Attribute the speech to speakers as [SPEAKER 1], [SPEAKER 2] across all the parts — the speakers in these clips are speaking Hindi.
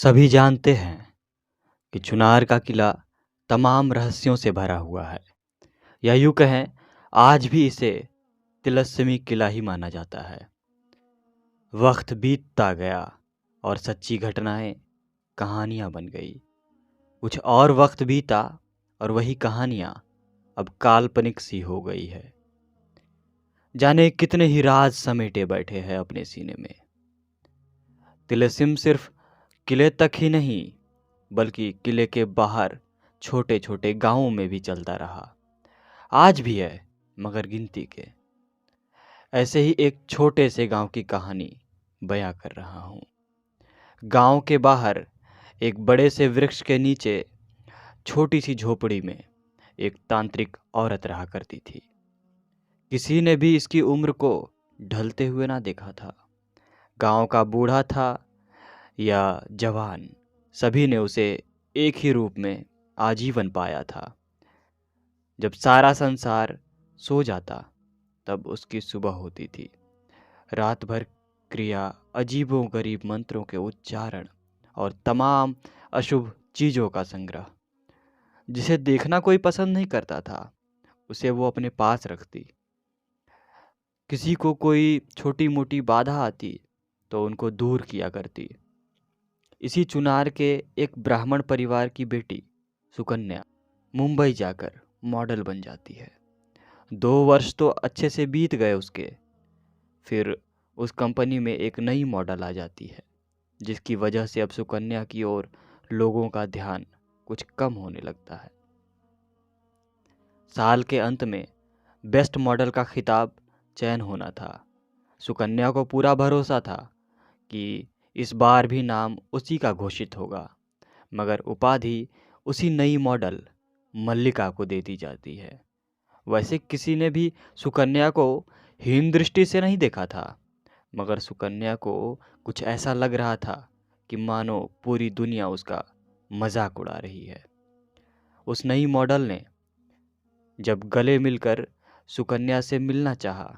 [SPEAKER 1] सभी जानते हैं कि चुनार का किला तमाम रहस्यों से भरा हुआ है, या यूं कहें आज भी इसे तिलस्मी किला ही माना जाता है। वक्त बीतता गया और सच्ची घटनाएं कहानियां बन गई। कुछ और वक्त बीता और वही कहानियां अब काल्पनिक सी हो गई है। जाने कितने ही राज समेटे बैठे हैं अपने सीने में। तिलस्म सिर्फ किले तक ही नहीं बल्कि किले के बाहर छोटे छोटे गांवों में भी चलता रहा। आज भी है, मगर गिनती के। ऐसे ही एक छोटे से गांव की कहानी बयां कर रहा हूं। गांव के बाहर एक बड़े से वृक्ष के नीचे छोटी सी झोपड़ी में एक तांत्रिक औरत रहा करती थी। किसी ने भी इसकी उम्र को ढलते हुए ना देखा था। गांव का बूढ़ा था या जवान, सभी ने उसे एक ही रूप में आजीवन पाया था। जब सारा संसार सो जाता तब उसकी सुबह होती थी। रात भर क्रिया, अजीबो गरीब मंत्रों के उच्चारण और तमाम अशुभ चीजों का संग्रह। जिसे देखना कोई पसंद नहीं करता था उसे वो अपने पास रखती। किसी को कोई छोटी मोटी बाधा आती तो उनको दूर किया करती। इसी चुनार के एक ब्राह्मण परिवार की बेटी सुकन्या मुंबई जाकर मॉडल बन जाती है। 2 वर्ष तो अच्छे से बीत गए उसके। फिर उस कंपनी में एक नई मॉडल आ जाती है, जिसकी वजह से अब सुकन्या की ओर लोगों का ध्यान कुछ कम होने लगता है। साल के अंत में बेस्ट मॉडल का खिताब चयन होना था। सुकन्या को पूरा भरोसा था कि इस बार भी नाम उसी का घोषित होगा, मगर उपाधि उसी नई मॉडल मल्लिका को दे दी जाती है। वैसे किसी ने भी सुकन्या को हीन दृष्टि से नहीं देखा था, मगर सुकन्या को कुछ ऐसा लग रहा था कि मानो पूरी दुनिया उसका मजाक उड़ा रही है। उस नई मॉडल ने जब गले मिलकर सुकन्या से मिलना चाहा,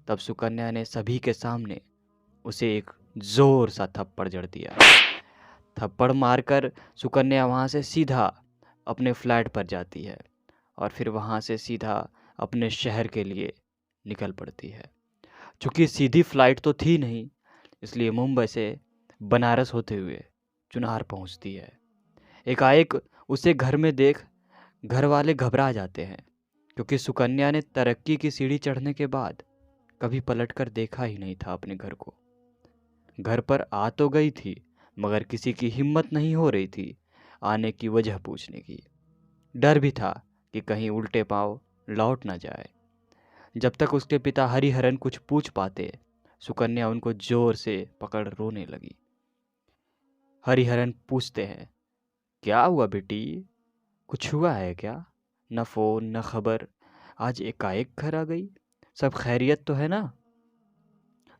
[SPEAKER 1] तब सुकन्या ने सभी के सामने उसे एक जोर सा थप्पड़ जड़ दिया। थप्पड़ मारकर सुकन्या वहाँ से सीधा अपने फ्लैट पर जाती है और फिर वहाँ से सीधा अपने शहर के लिए निकल पड़ती है। चूँकि सीधी फ्लाइट तो थी नहीं, इसलिए मुंबई से बनारस होते हुए चुनार पहुँचती है। एकाएक उसे घर में देख घर वाले घबरा जाते हैं, क्योंकि सुकन्या ने तरक्की की सीढ़ी चढ़ने के बाद कभी पलटकर देखा ही नहीं था अपने घर को। घर पर आ तो गई थी, मगर किसी की हिम्मत नहीं हो रही थी आने की वजह पूछने की। डर भी था कि कहीं उल्टे पांव लौट ना जाए। जब तक उसके पिता हरिहरन कुछ पूछ पाते, सुकन्या उनको जोर से पकड़ रोने लगी। हरिहरन पूछते हैं, क्या हुआ बेटी, कुछ हुआ है क्या? न फोन न खबर, आज एकाएक घर आ गई। सब खैरियत तो है ना?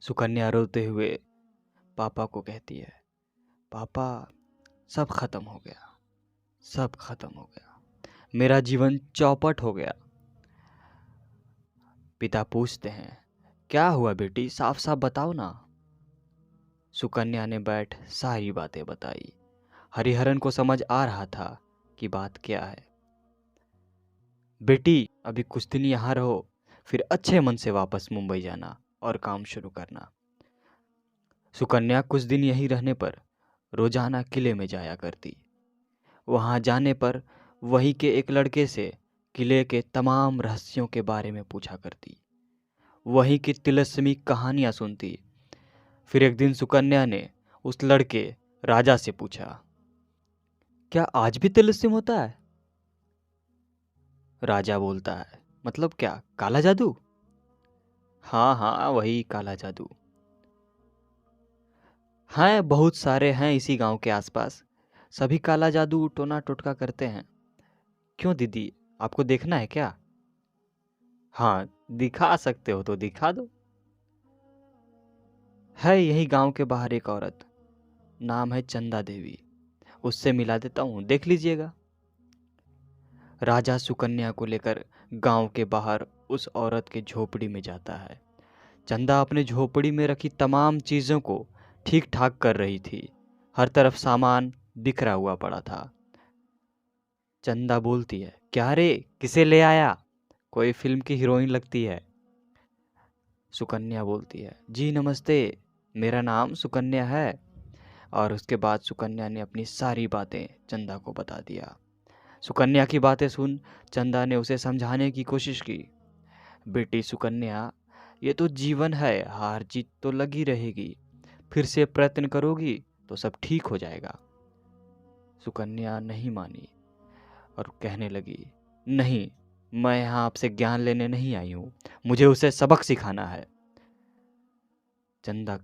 [SPEAKER 1] सुकन्या रोते हुए पापा को कहती है, पापा सब खत्म हो गया, सब खत्म हो गया, मेरा जीवन चौपट हो गया। पिता पूछते हैं, क्या हुआ बेटी, साफ साफ बताओ ना। सुकन्या ने बैठ सारी बातें बताई। हरिहरन को समझ आ रहा था कि बात क्या है। बेटी अभी कुछ दिन यहाँ रहो, फिर अच्छे मन से वापस मुंबई जाना और काम शुरू करना। सुकन्या कुछ दिन यहीं रहने पर रोजाना किले में जाया करती। वहां जाने पर वहीं के एक लड़के से किले के तमाम रहस्यों के बारे में पूछा करती। वहीं की तिलस्मी कहानियां सुनती। फिर एक दिन सुकन्या ने उस लड़के राजा से पूछा, क्या आज भी तिलस्म होता है? राजा बोलता है, मतलब क्या, काला जादू? हाँ हाँ, वही काला जादू। हाँ, बहुत सारे हैं इसी गांव के आसपास। सभी काला जादू टोना टोटका करते हैं। क्यों दीदी, आपको देखना है क्या? हाँ, दिखा सकते हो तो दिखा दो। है यही गांव के बाहर एक औरत, नाम है चंदा देवी, उससे मिला देता हूँ, देख लीजिएगा। राजा सुकन्या को लेकर गांव के बाहर उस औरत के झोपड़ी में जाता है। चंदा अपने झोपड़ी में रखी तमाम चीजों को ठीक ठाक कर रही थी। हर तरफ सामान बिखरा हुआ पड़ा था। चंदा बोलती है, क्या रे, किसे ले आया? कोई फिल्म की हीरोइन लगती है। सुकन्या बोलती है, जी नमस्ते, मेरा नाम सुकन्या है। और उसके बाद सुकन्या ने अपनी सारी बातें चंदा को बता दिया। सुकन्या की बातें सुन चंदा ने उसे समझाने की कोशिश की। बेटी सुकन्या, ये तो जीवन है, हार जीत तो लगी रहेगी, फिर से प्रयत्न करोगी तो सब ठीक हो जाएगा। सुकन्या नहीं मानी और कहने लगी, नहीं, मैं यहाँ आपसे ज्ञान लेने नहीं आई हूँ, मुझे उसे सबक सिखाना है। चंदा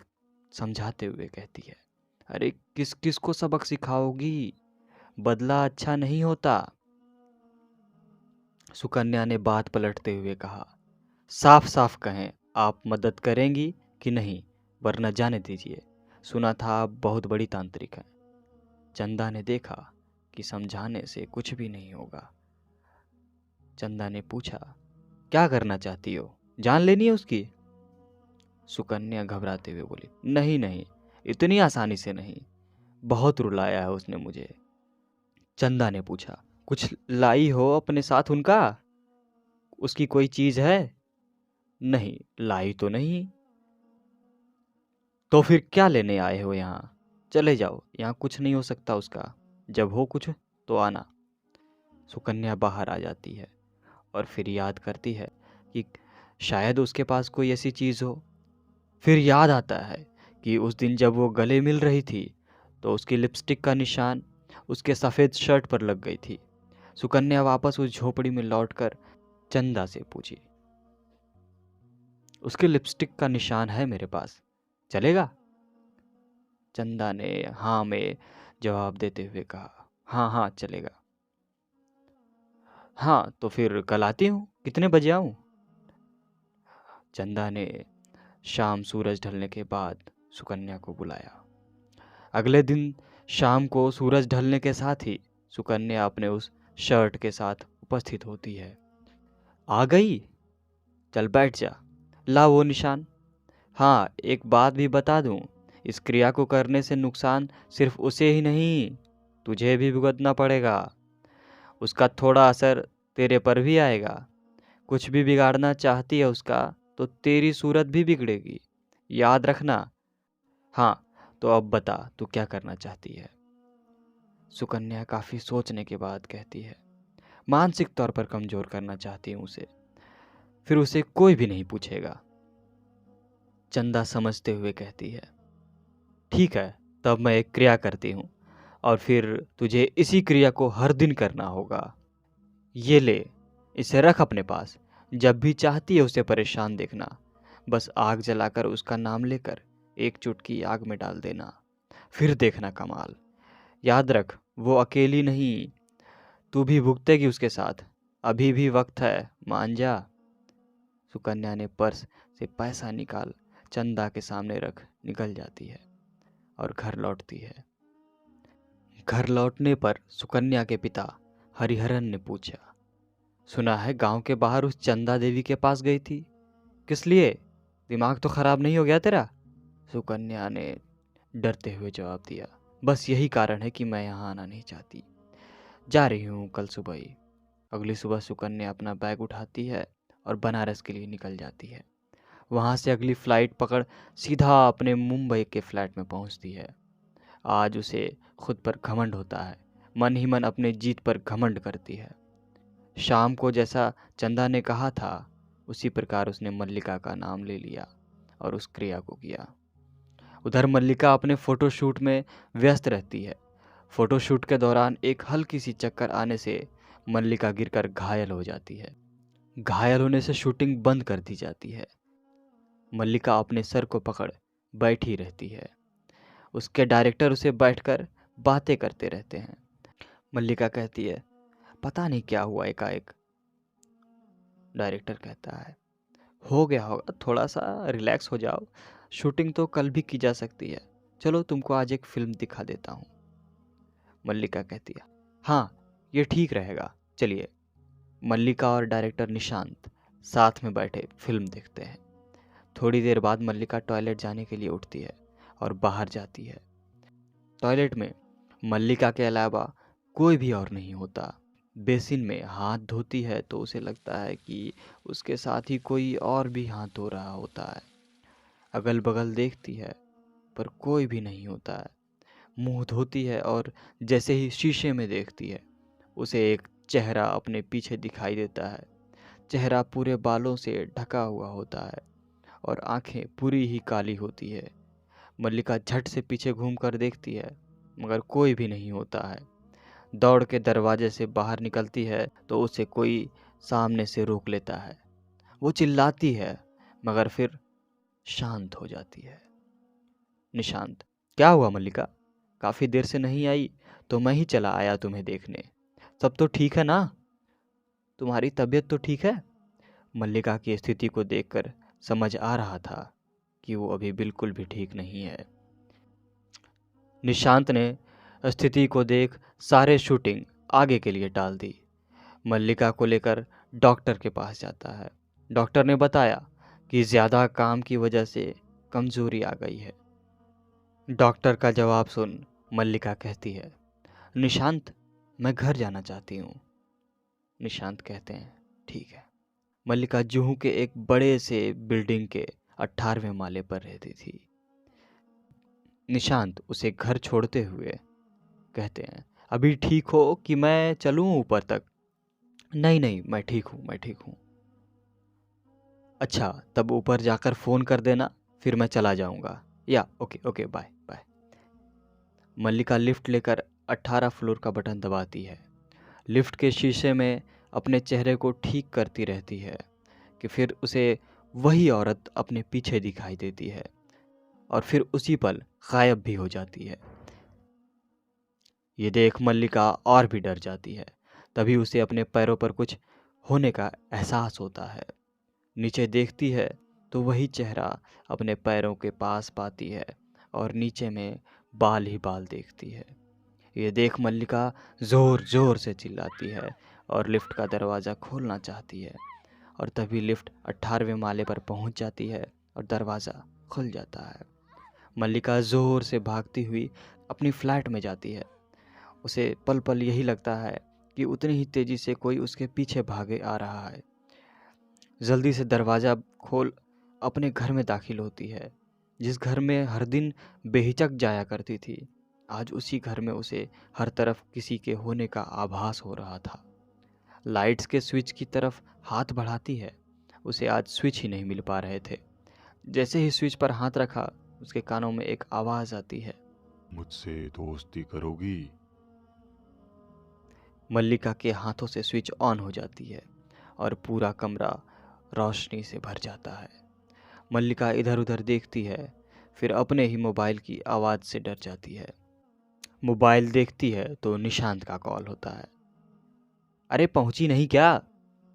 [SPEAKER 1] समझाते हुए कहती है, अरे किस किस को सबक सिखाओगी, बदला अच्छा नहीं होता। सुकन्या ने बात पलटते हुए कहा, साफ साफ कहें, आप मदद करेंगी कि नहीं, वरना जाने दीजिए, सुना था आप बहुत बड़ी तांत्रिक हैं। चंदा ने देखा कि समझाने से कुछ भी नहीं होगा। चंदा ने पूछा, क्या करना चाहती हो, जान लेनी है उसकी? सुकन्या घबराते हुए बोली, नहीं नहीं, इतनी आसानी से नहीं, बहुत रुलाया है उसने मुझे। चंदा ने पूछा, कुछ लाई हो अपने साथ उनका, उसकी कोई चीज है? नहीं, लाई तो नहीं। तो फिर क्या लेने आए हो यहाँ? चले जाओ, यहाँ कुछ नहीं हो सकता उसका, जब हो कुछ तो आना। सुकन्या बाहर आ जाती है और फिर याद करती है कि शायद उसके पास कोई ऐसी चीज़ हो। फिर याद आता है कि उस दिन जब वो गले मिल रही थी तो उसकी लिपस्टिक का निशान उसके सफ़ेद शर्ट पर लग गई थी। सुकन्या वापस उस झोपड़ी में लौटकर चंदा से पूछी, उसके लिपस्टिक का निशान है मेरे पास, चलेगा? चंदा ने हाँ में जवाब देते हुए कहा, हाँ हाँ चलेगा। हाँ तो फिर कल आती हूँ, कितने बजे आऊँ? चंदा ने शाम सूरज ढलने के बाद सुकन्या को बुलाया। अगले दिन शाम को सूरज ढलने के साथ ही सुकन्या अपने उस शर्ट के साथ उपस्थित होती है। आ गई, चल बैठ जा, ला वो निशान। हाँ, एक बात भी बता दूं, इस क्रिया को करने से नुकसान सिर्फ उसे ही नहीं, तुझे भी भुगतना पड़ेगा। उसका थोड़ा असर तेरे पर भी आएगा। कुछ भी बिगाड़ना चाहती है उसका तो तेरी सूरत भी बिगड़ेगी, याद रखना। हाँ, तो अब बता तू क्या करना चाहती है? सुकन्या काफी सोचने के बाद कहती है, मानसिक तौर पर कमजोर करना चाहती हूँ उसे, फिर उसे कोई भी नहीं पूछेगा। चंदा समझते हुए कहती है, ठीक है, तब मैं एक क्रिया करती हूँ और फिर तुझे इसी क्रिया को हर दिन करना होगा। ये ले, इसे रख अपने पास, जब भी चाहती है उसे परेशान देखना, बस आग जलाकर उसका नाम लेकर एक चुटकी आग में डाल देना, फिर देखना कमाल। याद रख, वो अकेली नहीं, तू भी भुगतेगी उसके साथ, अभी भी वक्त है, मान जा। सुकन्या ने पर्स से पैसा निकाल चंदा के सामने रख निकल जाती है और घर लौटती है। घर लौटने पर सुकन्या के पिता हरिहरन ने पूछा, सुना है गांव के बाहर उस चंदा देवी के पास गई थी, किस लिए? दिमाग तो खराब नहीं हो गया तेरा? सुकन्या ने डरते हुए जवाब दिया, बस यही कारण है कि मैं यहाँ आना नहीं चाहती, जा रही हूँ कल सुबह ही। अगली सुबह सुकन्या अपना बैग उठाती है और बनारस के लिए निकल जाती है। वहाँ से अगली फ्लाइट पकड़ सीधा अपने मुंबई के फ्लैट में पहुँचती है। आज उसे खुद पर घमंड होता है, मन ही मन अपने जीत पर घमंड करती है। शाम को जैसा चंदा ने कहा था उसी प्रकार उसने मल्लिका का नाम ले लिया और उस क्रिया को किया। उधर मल्लिका अपने फोटोशूट में व्यस्त रहती है। फोटोशूट के दौरान एक हल्की सी चक्कर आने से मल्लिका गिरकर घायल हो जाती है। घायल होने से शूटिंग बंद कर दी जाती है। मल्लिका अपने सर को पकड़ बैठी रहती है। उसके डायरेक्टर उसे बैठकर बातें करते रहते हैं। मल्लिका कहती है, पता नहीं क्या हुआ एकाएक। डायरेक्टर कहता है, हो गया होगा, थोड़ा सा रिलैक्स हो जाओ, शूटिंग तो कल भी की जा सकती है, चलो तुमको आज एक फिल्म दिखा देता हूँ। मल्लिका कहती है, हाँ ये ठीक रहेगा, चलिए। मल्लिका और डायरेक्टर निशांत साथ में बैठे फिल्म देखते हैं। थोड़ी देर बाद मल्लिका टॉयलेट जाने के लिए उठती है और बाहर जाती है। टॉयलेट में मल्लिका के अलावा कोई भी और नहीं होता। बेसिन में हाथ धोती है तो उसे लगता है कि उसके साथ ही कोई और भी हाथ धो रहा होता है। अगल बगल देखती है पर कोई भी नहीं होता है। मुंह धोती है और जैसे ही शीशे में देखती है उसे एक चेहरा अपने पीछे दिखाई देता है। चेहरा पूरे बालों से ढका हुआ होता है और आंखें पूरी ही काली होती है। मल्लिका झट से पीछे घूम कर देखती है मगर कोई भी नहीं होता है। दौड़ के दरवाजे से बाहर निकलती है तो उसे कोई सामने से रोक लेता है। वो चिल्लाती है मगर फिर शांत हो जाती है। निशांत, क्या हुआ मल्लिका? काफ़ी देर से नहीं आई तो मैं ही चला आया तुम्हें देखने। सब तो ठीक है ना? तुम्हारी तबीयत तो ठीक है? मल्लिका की स्थिति को देखकर समझ आ रहा था कि वो अभी बिल्कुल भी ठीक नहीं है। निशांत ने स्थिति को देख सारे शूटिंग आगे के लिए टाल दी। मल्लिका को लेकर डॉक्टर के पास जाता है। डॉक्टर ने बताया कि ज़्यादा काम की वजह से कमज़ोरी आ गई है। डॉक्टर का जवाब सुन मल्लिका कहती है, निशांत, मैं घर जाना चाहती हूँ। निशांत कहते हैं, ठीक है। मल्लिका जुहू के एक बड़े से बिल्डिंग के 18वें माले पर रहती थी। निशांत उसे घर छोड़ते हुए कहते हैं, अभी ठीक हो कि मैं चलूँ ऊपर तक? नहीं नहीं, मैं ठीक हूँ, मैं ठीक हूँ। अच्छा, तब ऊपर जाकर फ़ोन कर देना, फिर मैं चला जाऊँगा। या ओके ओके, बाय बाय। मल्लिका लिफ्ट लेकर 18 फ्लोर का बटन दबाती है। लिफ्ट के शीशे में अपने चेहरे को ठीक करती रहती है कि फिर उसे वही औरत अपने पीछे दिखाई देती है और फिर उसी पल गायब भी हो जाती है। ये देख मल्लिका और भी डर जाती है। तभी उसे अपने पैरों पर कुछ होने का एहसास होता है। नीचे देखती है तो वही चेहरा अपने पैरों के पास पाती है और नीचे में बाल ही बाल देखती है। ये देख मल्लिका ज़ोर ज़ोर से चिल्लाती है और लिफ्ट का दरवाज़ा खोलना चाहती है और तभी लिफ्ट 18वें माले पर पहुंच जाती है और दरवाज़ा खुल जाता है। मल्लिका ज़ोर से भागती हुई अपनी फ्लैट में जाती है। उसे पल पल यही लगता है कि उतनी ही तेज़ी से कोई उसके पीछे भागे आ रहा है। जल्दी से दरवाज़ा खोल अपने घर में दाखिल होती है। जिस घर में हर दिन बेहिचक जाया करती थी, आज उसी घर में उसे हर तरफ किसी के होने का आभास हो रहा था। लाइट्स के स्विच की तरफ हाथ बढ़ाती है, उसे आज स्विच ही नहीं मिल पा रहे थे। जैसे ही स्विच पर हाथ रखा, उसके कानों में एक आवाज़ आती है,
[SPEAKER 2] मुझसे दोस्ती करोगी?
[SPEAKER 1] मल्लिका के हाथों से स्विच ऑन हो जाती है और पूरा कमरा रोशनी से भर जाता है। मल्लिका इधर उधर देखती है, फिर अपने ही मोबाइल की आवाज़ से डर जाती है। मोबाइल देखती है तो निशांत का कॉल होता है। अरे पहुंची नहीं क्या?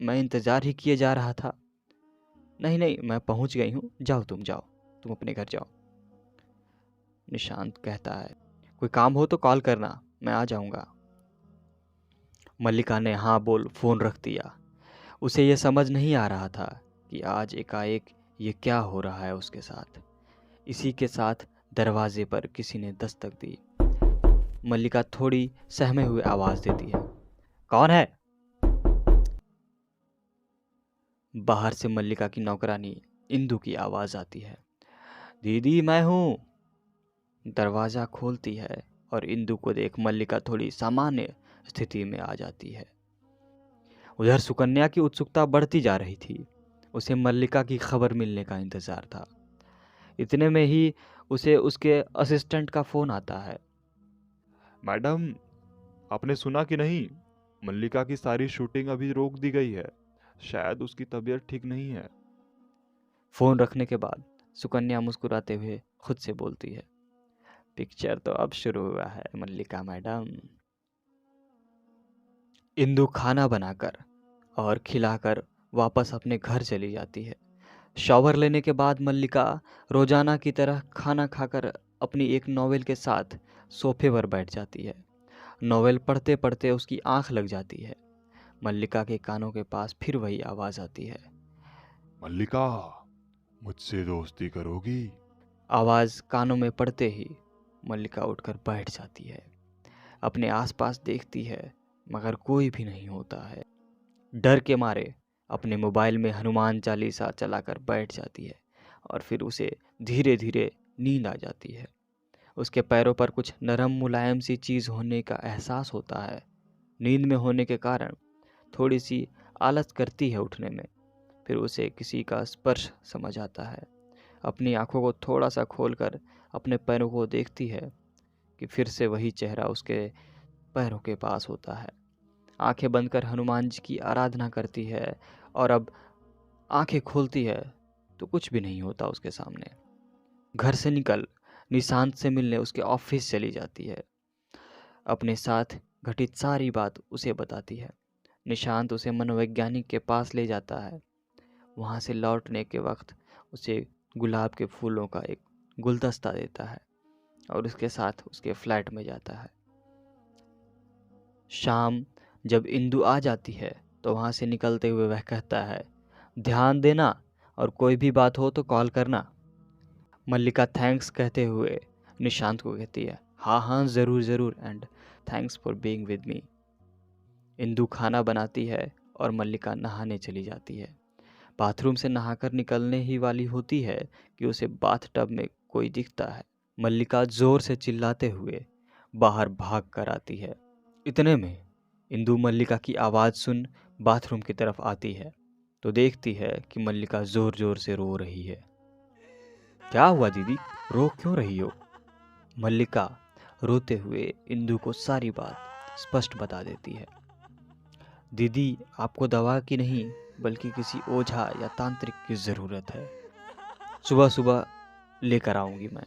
[SPEAKER 1] मैं इंतज़ार ही किए जा रहा था। नहीं नहीं, मैं पहुंच गई हूँ, जाओ तुम जाओ, तुम अपने घर जाओ। निशांत कहता है, कोई काम हो तो कॉल करना, मैं आ जाऊँगा। मल्लिका ने हाँ बोल फ़ोन रख दिया। उसे यह समझ नहीं आ रहा था कि आज एकाएक ये क्या हो रहा है उसके साथ। इसी के साथ दरवाजे पर किसी ने दस्तक दी। मल्लिका थोड़ी सहमे हुए आवाज़ देती है, कौन है? बाहर से मल्लिका की नौकरानी इंदु की आवाज़ आती है, दीदी मैं हूँ। दरवाज़ा खोलती है और इंदु को देख मल्लिका थोड़ी सामान्य स्थिति में आ जाती है। उधर सुकन्या की उत्सुकता बढ़ती जा रही थी। उसे मल्लिका की खबर मिलने का इंतज़ार था। इतने में ही उसे उसके असिस्टेंट का फ़ोन आता है।
[SPEAKER 2] मैडम, आपने सुना कि नहीं? मल्लिका की सारी शूटिंग अभी रोक दी गई है। शायद उसकी तबीयत ठीक नहीं है।
[SPEAKER 1] फ़ोन रखने के बाद सुकन्या मुस्कुराते हुए खुद से बोलती है, पिक्चर तो अब शुरू हुआ है मल्लिका मैडम। इंदु खाना बनाकर और खिलाकर वापस अपने घर चली जाती है। शॉवर लेने के बाद मल्लिका रोजाना की तरह खाना खाकर अपनी एक नॉवेल के साथ सोफे पर बैठ जाती है। नॉवेल पढ़ते पढ़ते उसकी आंख लग जाती है। मल्लिका के कानों के पास फिर वही आवाज़ आती है,
[SPEAKER 2] मल्लिका, मुझसे दोस्ती करोगी?
[SPEAKER 1] आवाज़ कानों में पड़ते ही मल्लिका उठकर बैठ जाती है। अपने आसपास देखती है मगर कोई भी नहीं होता है। डर के मारे अपने मोबाइल में हनुमान चालीसा चलाकर बैठ जाती है और फिर उसे धीरे धीरे नींद आ जाती है। उसके पैरों पर कुछ नरम मुलायम सी चीज़ होने का एहसास होता है। नींद में होने के कारण थोड़ी सी आलस करती है उठने में। फिर उसे किसी का स्पर्श समझ आता है। अपनी आंखों को थोड़ा सा खोलकर अपने पैरों को देखती है कि फिर से वही चेहरा उसके पैरों के पास होता है। आंखें बंद कर हनुमान जी की आराधना करती है और अब आंखें खोलती है तो कुछ भी नहीं होता उसके सामने। घर से निकल निशांत से मिलने उसके ऑफिस चली जाती है। अपने साथ घटित सारी बात उसे बताती है। निशांत उसे मनोवैज्ञानिक के पास ले जाता है। वहाँ से लौटने के वक्त उसे गुलाब के फूलों का एक गुलदस्ता देता है और उसके साथ उसके फ्लैट में जाता है। शाम जब इंदु आ जाती है तो वहाँ से निकलते हुए वह कहता है, ध्यान देना और कोई भी बात हो तो कॉल करना। मल्लिका थैंक्स कहते हुए निशांत को कहती है, हाँ हाँ ज़रूर ज़रूर and thanks for being with me. Indu खाना बनाती है और मल्लिका नहाने चली जाती है। बाथरूम से नहाकर निकलने ही वाली होती है कि उसे बाथटब में कोई दिखता है। मल्लिका जोर से चिल्लाते हुए बाहर भाग कर आती है। इतने में इंदु मल्लिका की आवाज़ सुन बाथरूम की तरफ आती है तो देखती है कि मल्लिका ज़ोर ज़ोर से रो रही है। क्या हुआ दीदी, रो क्यों रही हो? मल्लिका रोते हुए इंदु को सारी बात स्पष्ट बता देती है। दीदी, आपको दवा की नहीं बल्कि किसी ओझा या तांत्रिक की ज़रूरत है। सुबह सुबह लेकर आऊँगी मैं।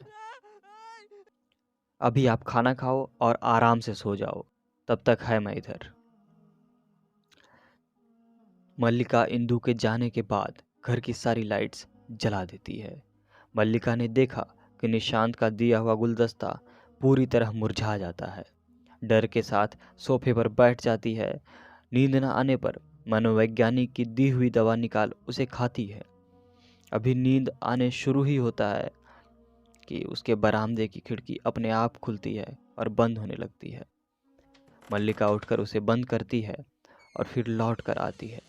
[SPEAKER 1] अभी आप खाना खाओ और आराम से सो जाओ, तब तक है मैं इधर। मल्लिका इंदु के जाने के बाद घर की सारी लाइट्स जला देती है। मल्लिका ने देखा कि निशांत का दिया हुआ गुलदस्ता पूरी तरह मुरझा जाता है। डर के साथ सोफे पर बैठ जाती है। नींद न आने पर मनोवैज्ञानिक की दी हुई दवा निकाल उसे खाती है। अभी नींद आने शुरू ही होता है कि उसके बरामदे की खिड़की अपने आप खुलती है और बंद होने लगती है। मल्लिका उठकर उसे बंद करती है और फिर लौट कर आती है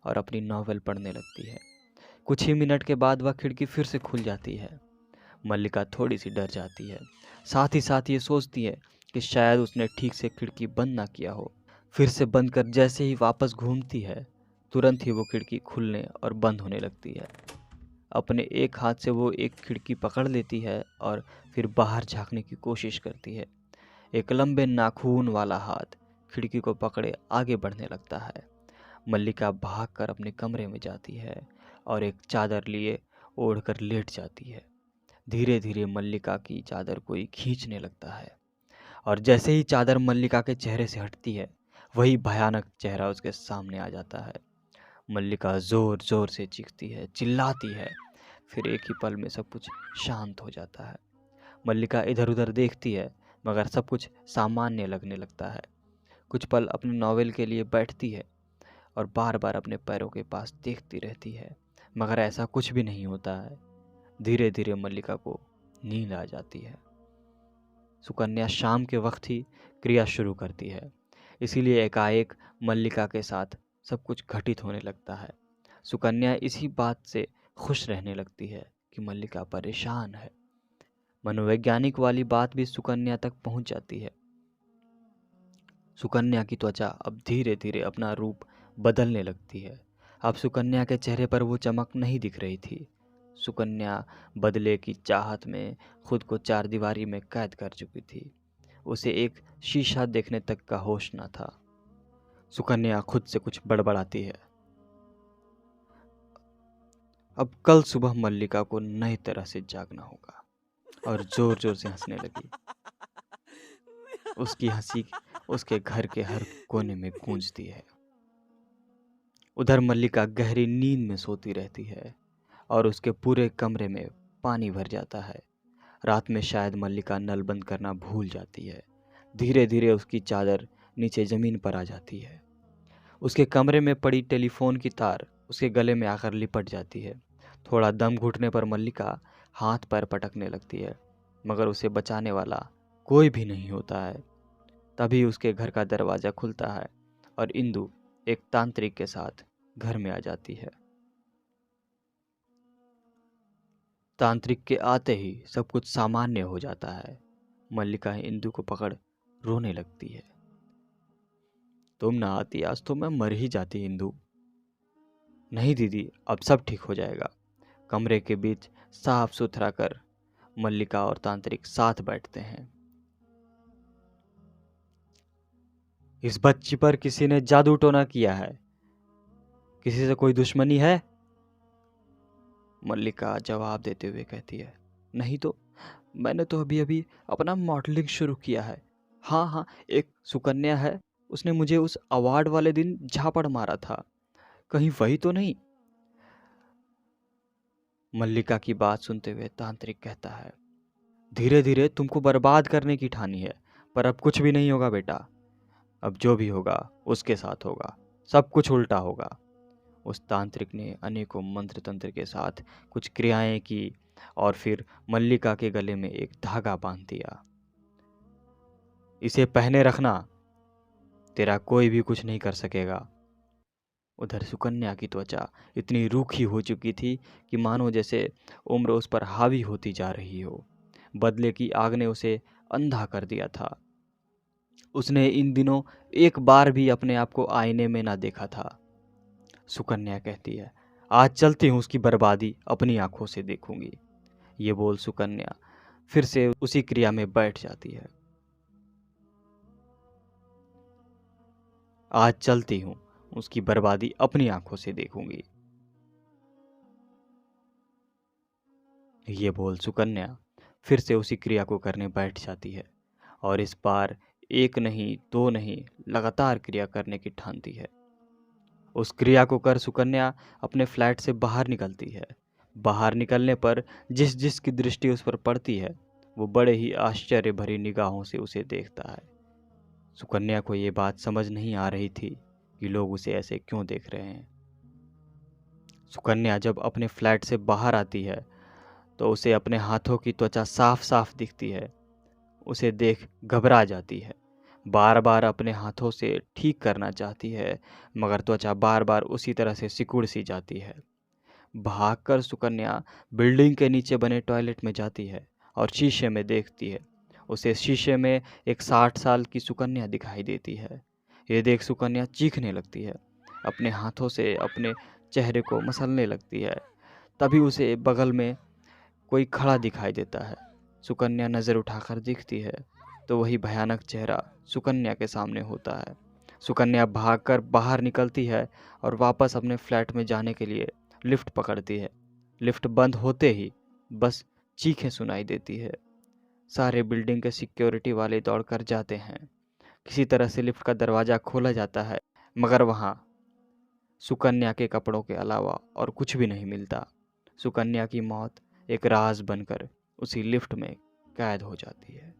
[SPEAKER 1] और अपनी नॉवेल पढ़ने लगती है। कुछ ही मिनट के बाद वह खिड़की फिर से खुल जाती है। मल्लिका थोड़ी सी डर जाती है, साथ ही साथ ये सोचती है कि शायद उसने ठीक से खिड़की बंद ना किया हो। फिर से बंद कर जैसे ही वापस घूमती है, तुरंत ही वो खिड़की खुलने और बंद होने लगती है। अपने एक हाथ से वो एक खिड़की पकड़ लेती है और फिर बाहर झांकने की कोशिश करती है। एक लंबे नाखून वाला हाथ खिड़की को पकड़े आगे बढ़ने लगता है। मल्लिका भागकर अपने कमरे में जाती है और एक चादर लिए ओढ़कर लेट जाती है। धीरे धीरे मल्लिका की चादर कोई खींचने लगता है और जैसे ही चादर मल्लिका के चेहरे से हटती है, वही भयानक चेहरा उसके सामने आ जाता है। मल्लिका जोर जोर से चीखती है, चिल्लाती है। फिर एक ही पल में सब कुछ शांत हो जाता है। मल्लिका इधर उधर देखती है मगर सब कुछ सामान्य लगने लगता है। कुछ पल अपने नॉवेल के लिए बैठती है और बार बार अपने पैरों के पास देखती रहती है मगर ऐसा कुछ भी नहीं होता है। धीरे धीरे मल्लिका को नींद आ जाती है। सुकन्या शाम के वक्त ही क्रिया शुरू करती है, इसीलिए एकाएक मल्लिका के साथ सब कुछ घटित होने लगता है। सुकन्या इसी बात से खुश रहने लगती है कि मल्लिका परेशान है। मनोवैज्ञानिक वाली बात भी सुकन्या तक पहुंच जाती है। सुकन्या की त्वचा अब धीरे धीरे अपना रूप बदलने लगती है। अब सुकन्या के चेहरे पर वो चमक नहीं दिख रही थी। सुकन्या बदले की चाहत में खुद को चार दीवारी में कैद कर चुकी थी। उसे एक शीशा देखने तक का होश न था। सुकन्या खुद से कुछ बड़बड़ाती है। अब कल सुबह मल्लिका को नई तरह से जागना होगा और जोर जोर से हंसने लगी। उसकी हंसी उसके घर के हर कोने में गूंजती है। उधर मल्लिका गहरी नींद में सोती रहती है और उसके पूरे कमरे में पानी भर जाता है। रात में शायद मल्लिका नल बंद करना भूल जाती है। धीरे धीरे उसकी चादर नीचे ज़मीन पर आ जाती है। उसके कमरे में पड़ी टेलीफोन की तार उसके गले में आकर लिपट जाती है। थोड़ा दम घुटने पर मल्लिका हाथ पैर पटकने लगती है। मगर उसे बचाने वाला कोई भी नहीं होता है। तभी उसके घर का दरवाज़ा खुलता है और इंदु एक तांत्रिक के साथ घर में आ जाती है। तांत्रिक के आते ही सब कुछ सामान्य हो जाता है। मल्लिका इंदु को पकड़ रोने लगती है। तुम ना आती आज तो मैं मर ही जाती इंदु। नहीं दीदी, अब सब ठीक हो जाएगा। कमरे के बीच साफ सुथरा कर मल्लिका और तांत्रिक साथ बैठते हैं। इस बच्ची पर किसी ने जादू टोना किया है। किसी से कोई दुश्मनी है? मल्लिका जवाब देते हुए कहती है, नहीं तो मैंने तो अभी अभी अपना मॉडलिंग शुरू किया है। हाँ हाँ, एक सुकन्या है, उसने मुझे उस अवार्ड वाले दिन झापड़ मारा था। कहीं वही तो नहीं? मल्लिका की बात सुनते हुए तांत्रिक कहता है, धीरे धीरे तुमको बर्बाद करने की ठानी है, पर अब कुछ भी नहीं होगा बेटा। अब जो भी होगा उसके साथ होगा, सब कुछ उल्टा होगा। उस तांत्रिक ने अनेकों मंत्र तंत्र के साथ कुछ क्रियाएं की और फिर मल्लिका के गले में एक धागा बांध दिया। इसे पहने रखना, तेरा कोई भी कुछ नहीं कर सकेगा। उधर सुकन्या की त्वचा इतनी रूखी हो चुकी थी कि मानो जैसे उम्र उस पर हावी होती जा रही हो। बदले की आग ने उसे अंधा कर दिया था। उसने इन दिनों एक बार भी अपने आप को आईने में ना देखा था। सुकन्या कहती है, आज चलती हूँ उसकी बर्बादी अपनी आंखों से देखूंगी। ये बोल सुकन्या फिर से उसी क्रिया में बैठ जाती है। आज चलती हूँ उसकी बर्बादी अपनी आंखों से देखूंगी। ये बोल सुकन्या फिर से उसी क्रिया को करने बैठ जाती है और इस बार एक नहीं दो नहीं लगातार क्रिया करने की ठानती है। उस क्रिया को कर सुकन्या अपने फ्लैट से बाहर निकलती है। बाहर निकलने पर जिस जिस की दृष्टि उस पर पड़ती है वो बड़े ही आश्चर्य भरी निगाहों से उसे देखता है। सुकन्या को ये बात समझ नहीं आ रही थी कि लोग उसे ऐसे क्यों देख रहे हैं। सुकन्या जब अपने फ्लैट से बाहर आती है तो उसे अपने हाथों की त्वचा साफ साफ दिखती है। उसे देख घबरा जाती है, बार बार अपने हाथों से ठीक करना चाहती है, मगर त्वचा बार बार उसी तरह से सिकुड़ सी जाती है। भागकर सुकन्या बिल्डिंग के नीचे बने टॉयलेट में जाती है और शीशे में देखती है। उसे शीशे में एक 60 साल की सुकन्या दिखाई देती है। ये देख सुकन्या चीखने लगती है, अपने हाथों से अपने चेहरे को मसलने लगती है। तभी उसे बगल में कोई खड़ा दिखाई देता है। सुकन्या नज़र उठाकर देखती है तो वही भयानक चेहरा सुकन्या के सामने होता है। सुकन्या भागकर बाहर निकलती है और वापस अपने फ्लैट में जाने के लिए लिफ्ट पकड़ती है। लिफ्ट बंद होते ही बस चीखें सुनाई देती है। सारे बिल्डिंग के सिक्योरिटी वाले दौड़कर जाते हैं। किसी तरह से लिफ्ट का दरवाज़ा खोला जाता है, मगर वहाँ सुकन्या के कपड़ों के अलावा और कुछ भी नहीं मिलता। सुकन्या की मौत एक राज बनकर उसी लिफ्ट में कैद हो जाती है।